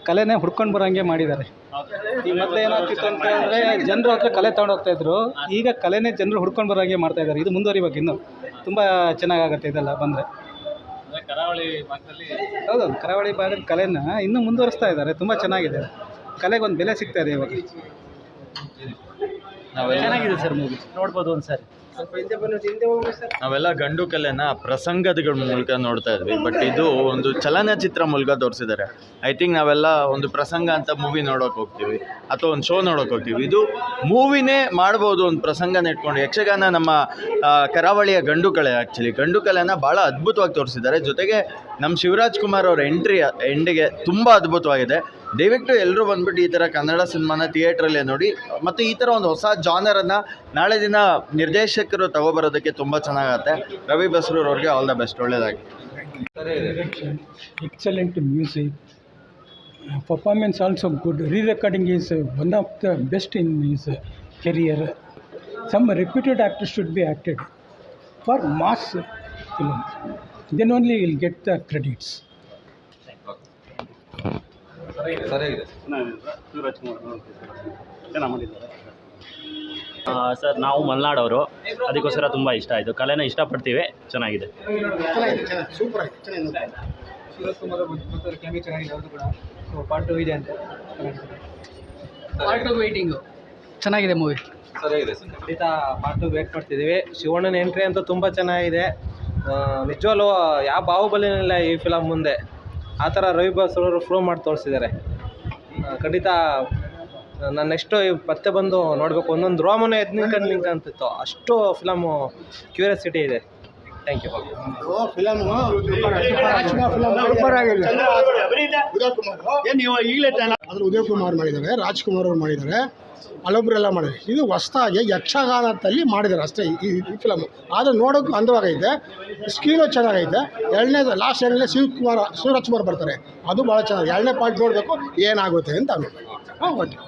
ಕಲೆನೇ ಹುಡ್ಕೊಂಡು ಬರೋಂಗೆ ಮಾಡಿದ್ದಾರೆ. ಈ ಮೊದಲು ಏನಾಗ್ತಿತ್ತು ಅಂತ ಹೇಳಿದ್ರೆ ಜನರು ಹತ್ರ ಕಲೆ ತೊಗೊಂಡೋಗ್ತಾಯಿದ್ರು, ಈಗ ಕಲೆನೇ ಜನರು ಹುಡ್ಕೊಂಡು ಬರೋಂಗೆ ಮಾಡ್ತಾಯಿದ್ದಾರೆ. ಇದು ಮುಂದುವರಿಬೇಕು, ಇನ್ನೂ ತುಂಬ ಚೆನ್ನಾಗಾಗುತ್ತೆ ಇದೆಲ್ಲ ಬಂದರೆ. ಕರಾವಳಿ ಭಾಗದಲ್ಲಿ ಹೌದು, ಕರಾವಳಿ ಭಾಗದ ಕಲೆನ ಇನ್ನೂ ಮುಂದುವರಿಸ್ತಾ ಇದ್ದಾರೆ. ತುಂಬ ಚೆನ್ನಾಗಿದೆ, ಕಲೆಗೊಂದು ಬೆಲೆ ಸಿಗ್ತಾ ಇದೆ ಇವಾಗ. ಚೆನ್ನಾಗಿದೆ ಸರ್, ಮೂವಿ ನೋಡ್ಬೋದು ಒಂದು ಸಾರಿ. ನಾವೆಲ್ಲ ಗಂಡು ಕಲೆನ ಪ್ರಸಂಗಗಳ ಮೂಲಕ ನೋಡ್ತಾ ಇದ್ವಿ, ಬಟ್ ಇದು ಒಂದು ಚಲನಚಿತ್ರ ಮೂಲಕ ತೋರಿಸಿದ್ದಾರೆ. ಐ ಥಿಂಕ್ ನಾವೆಲ್ಲ ಒಂದು ಪ್ರಸಂಗ ಅಂತ ಮೂವಿ ನೋಡೋಕೆ ಹೋಗ್ತೀವಿ ಅಥವಾ ಒಂದು ಶೋ ನೋಡೋಕೆ ಹೋಗ್ತೀವಿ, ಇದು ಮೂವಿನೇ ಮಾಡ್ಬೋದು. ಒಂದು ಪ್ರಸಂಗನ ಇಟ್ಕೊಂಡು ಯಕ್ಷಗಾನ ನಮ್ಮ ಕರಾವಳಿಯ ಗಂಡು ಕಲೆ, ಆ್ಯಕ್ಚುಲಿ ಗಂಡು ಕಲೆನ ಭಾಳ ಅದ್ಭುತವಾಗಿ ತೋರಿಸಿದ್ದಾರೆ. ಜೊತೆಗೆ ನಮ್ಮ ಶಿವರಾಜ್ ಕುಮಾರ್ ಅವರ ಎಂಡಿಗೆ ತುಂಬ ಅದ್ಭುತವಾಗಿದೆ. ದಯವಿಟ್ಟು ಎಲ್ಲರೂ ಬಂದುಬಿಟ್ಟು ಈ ಥರ ಕನ್ನಡ ಸಿನಿಮಾನ ಥಿಯೇಟ್ರಲ್ಲೇ ನೋಡಿ, ಮತ್ತು ಈ ಥರ ಒಂದು ಹೊಸ ಜಾನರನ್ನು ನಾಳೆ ದಿನ ನಿರ್ದೇಶಕರು ತಗೊಬರೋದಕ್ಕೆ ತುಂಬ ಚೆನ್ನಾಗತ್ತೆ. ರವಿ ಬಸ್ರೂರ್ ಅವ್ರಿಗೆ ಆಲ್ ದ ಬೆಸ್ಟ್, ಒಳ್ಳೆಯದಾಗಿ. Excellent music, performance also good, re-recording is one of the best in his career. Some reputed actors should be acted for mass film, then only he will get the credits. Sir, ನಾವು ಮಲೆನಾಡವರು, ಅದಕ್ಕೋಸ್ಕರ ತುಂಬ ಇಷ್ಟ ಆಯಿತು. ಕಲೆನ ಇಷ್ಟಪಡ್ತೀವಿ, ಚೆನ್ನಾಗಿದೆ. Super ಆಗಿದೆ, ಚೆನ್ನಾಗಿದೆ. ಶಿವರಾಜ್ ಕುಮಾರ್ ಅವರು ಕ್ಯಾಮಿ ಚೆನ್ನಾಗಿದೆ, ಅವ್ರದ್ದು ಕೂಡ. ಸೊ ಪಾರ್ಟ್ 2 ಇದೆ ಅಂತ, ಪಾರ್ಟ್ 2 ವೇಟಿಂಗು, ಚೆನ್ನಾಗಿದೆ ಮೂವಿ. ಖಂಡಿತ ಪಾರ್ಟ್ 2 ವೇಟ್ ಮಾಡ್ತಿದ್ದೀವಿ. ಶಿವಣ್ಣನ ಎಂಟ್ರಿ ಅಂತೂ ತುಂಬ ಚೆನ್ನಾಗಿದೆ. ನಿಜವಲ್ಲೂ ಯಾವ ಬಾಹುಬಲಿನಿಲ್ಲ ಈ ಫಿಲಮ್ ಮುಂದೆ. ಆ ಥರ ರವಿ ಬಸ್ರವರು ಪ್ರೂವ್ ಮಾಡಿ ತೋರಿಸಿದ್ದಾರೆ. ಖಂಡಿತ ನಾನು ನೆಕ್ಸ್ಟು ಮತ್ತೆ ಬಂದು ನೋಡಬೇಕು. ಒಂದೊಂದು ರೋಮನೆ ಎದ್ದು ನಿಂತ್ಕೊಂತಿತ್ತು, ಅಷ್ಟು ಫಿಲಮು ಕ್ಯೂರಿಯಾಸಿಟಿ ಇದೆ. Thank you. ಅದ್ರ ಉದಯ್ ಕುಮಾರ್ ಮಾಡಿದ್ದಾರೆ, ರಾಜ್ಕುಮಾರ್ ಅವ್ರು ಮಾಡಿದ್ದಾರೆ, ಹಲೊಬ್ರೆಲ್ಲ ಮಾಡಿದ್ದಾರೆ. ಇದು ಹೊಸದಾಗಿ ಯಕ್ಷಗಾನದಲ್ಲಿ ಮಾಡಿದ್ದಾರೆ ಅಷ್ಟೇ ಈ ಫಿಲಮು. ಆದರೆ ನೋಡೋಕ್ಕೂ ಅಂದವಾಗೈತೆ, ಸ್ಕೀನು ಚೆನ್ನಾಗೈತೆ. ಲಾಸ್ಟ್ ಎರಡನೇ ಶಿವರಾಜ್ ಕುಮಾರ್ ಬರ್ತಾರೆ, ಅದು ಭಾಳ ಚೆನ್ನಾಗಿದೆ. ಎರಡನೇ ಪಾರ್ಟ್ ನೋಡಬೇಕು ಏನಾಗುತ್ತೆ ಅಂತ. ಹಾಂ, ಓಕೆ.